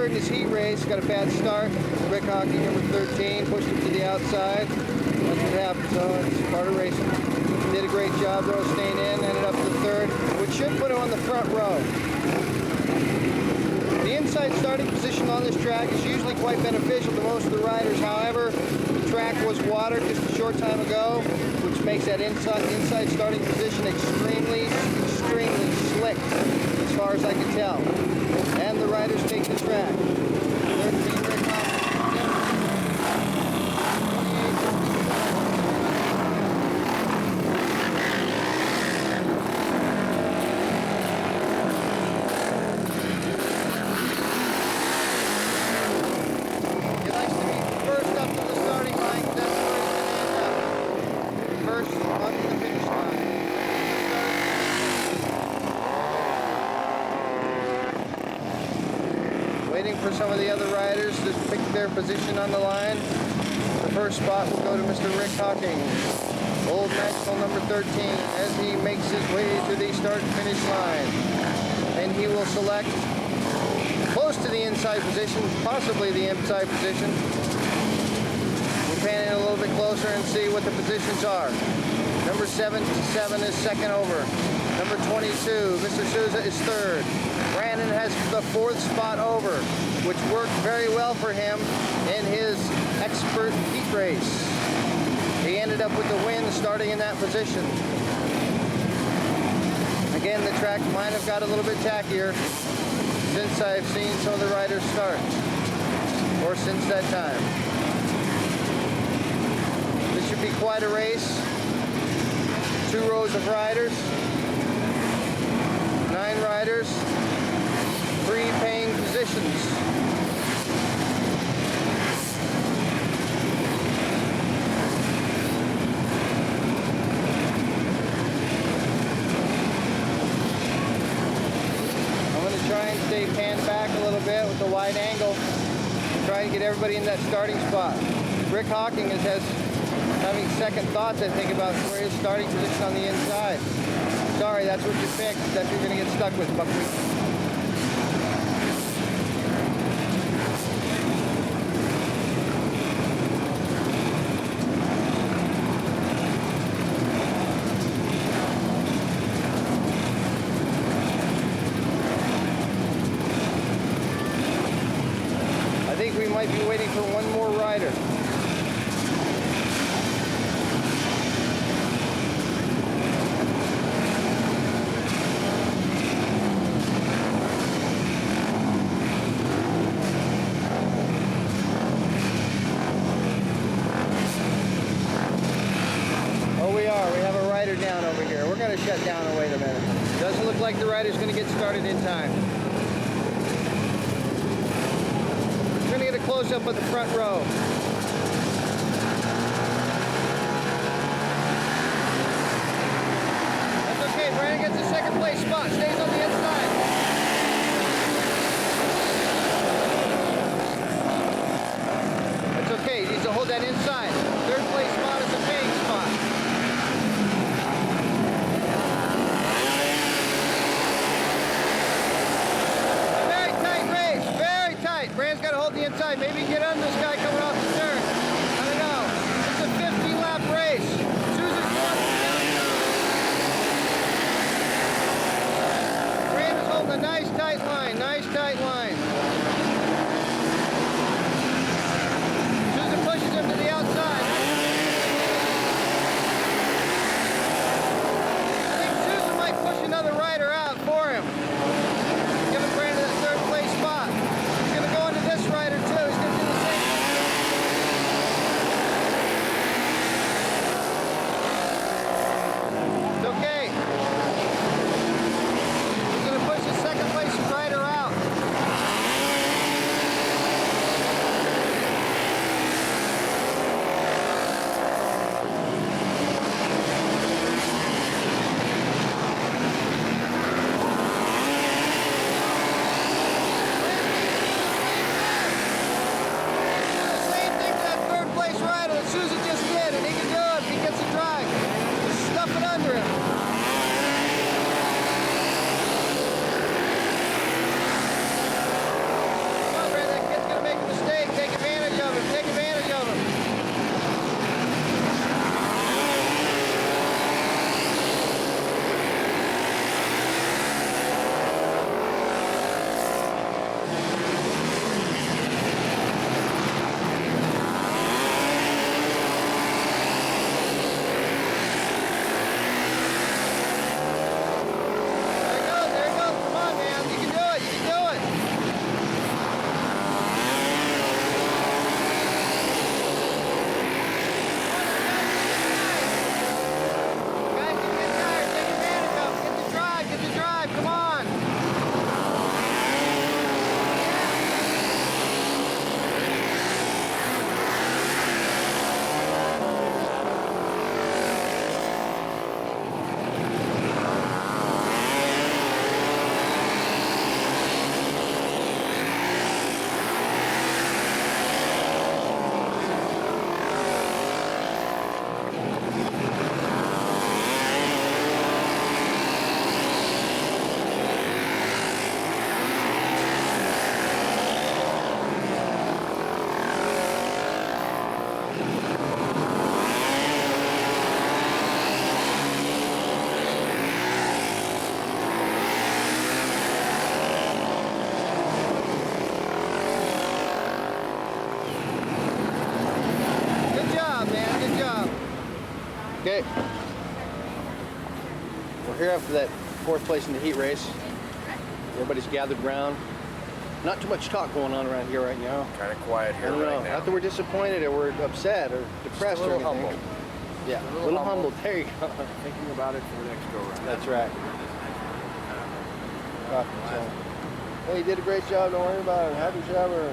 third in his heat race, got a bad start. Rick Hocking, number 13, pushed him to the outside. That's what happens, though. It's part of racing. Did a great job, though, staying in. Ended up to third, which should put him on the front row. The inside starting position on this track is usually quite beneficial to most of the riders. However, the track was watered just a short time ago, which makes that inside starting position extremely slick, as far as I can tell. And the riders take the track. For some of the other riders to pick their position on the line. The first spot will go to Mr. Rick Hocking, old national number 13, as he makes his way to the start and finish line. And he will select close to the inside position, possibly the inside position. We'll pan in a little bit closer and see what the positions are. Number 77 is second over. Number 22, Mr. Souza, is third. Brandon has the fourth spot over, which worked very well for him in his expert heat race. He ended up with the win starting in that position. Again, the track might have got a little bit tackier since I've seen some of the riders start, or since that time. This should be quite a race. 2 rows of riders, 9 riders, 3 paying positions. I'm going to try and stay panned back a little bit with the wide angle. Try and get everybody in that starting spot. Rick Hocking has having second thoughts, I think, about where his starting position on the inside. Sorry, that's what you picked. That's what you're going to get stuck with, Buckwheat. I think we might be waiting for one more rider. Down over here. We're going to shut down and wait a minute. Doesn't look like the rider's going to get started in time. We're going to get a close-up of the front row. That's okay. Brandon gets the second place spot. Stays on the inside. That's okay. He needs to hold that inside. Third place spot is a paying spot. Brand's got to hold the inside. Maybe get on this guy coming off the turn. I don't know. It's a 15-lap race. Souza's going. here after that 4th place in the heat race. Everybody's gathered around. Not too much talk going on around here right now. Kind of quiet here I don't know. right now. Not that we're disappointed or we're upset or depressed Just a or little anything. humble. Yeah, A a little little humble. humble. There you go. Thinking about it for the next go round. That's right. So, well, you did a great job. Don't worry about it. Happy shower.